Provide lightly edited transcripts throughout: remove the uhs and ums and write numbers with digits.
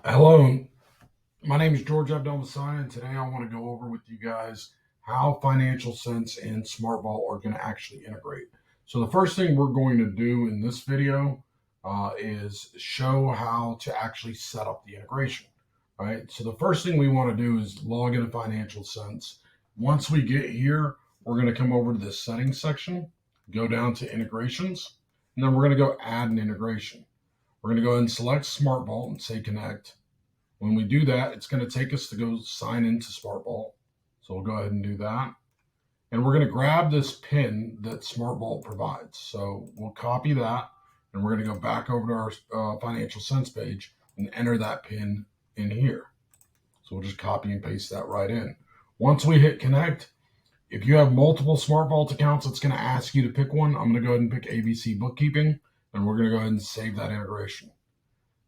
Hello, my name is George Abdel Messiah, and today I want to go over with you guys how Financial Sense and SmartVault are going to actually integrate. So the first thing we're going to do in this video is show how to actually set up the integration, right? So the first thing we want to do is log into Financial Sense. Once we get here, we're going to come over to the settings section, go down to integrations, and then we're going to go add an integration. We're going to go ahead and select SmartVault and say connect. When we do that, it's going to take us to go sign into SmartVault. So we'll go ahead and do that. And we're going to grab this pin that SmartVault provides. So we'll copy that, and we're going to go back over to our Financial Sense page and enter that pin in here. So we'll just copy and paste that right in. Once we hit connect, if you have multiple SmartVault accounts, it's going to ask you to pick one. I'm going to go ahead and pick ABC Bookkeeping, and we're going to go ahead and save that integration.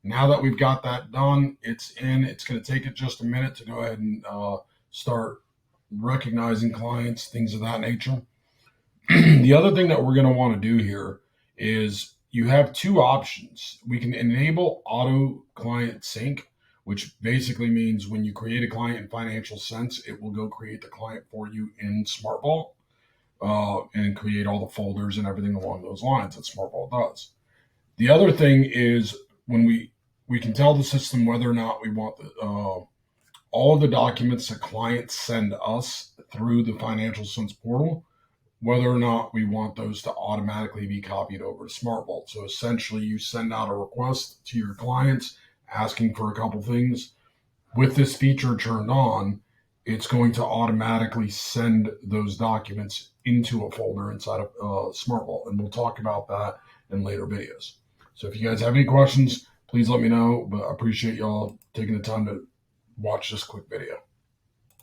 Now that we've got that done, it's in. It's going to take it just a minute to go ahead and start recognizing clients, things of that nature. The other thing that we're going to want to do here is you have two options. We can enable auto client sync, which basically means when you create a client in Financial Sense, it will go create the client for you in SmartVault and create all the folders and everything along those lines that SmartVault does. The other thing is when we can tell the system whether or not we want all of the documents that clients send us through the Financial Sense portal, whether or not we want those to automatically be copied over to SmartVault. So essentially you send out a request to your clients asking for a couple things. With this feature turned on, it's going to automatically send those documents into a folder inside of SmartVault. And we'll talk about that in later videos. So if you guys have any questions, please let me know, but I appreciate y'all taking the time to watch this quick video.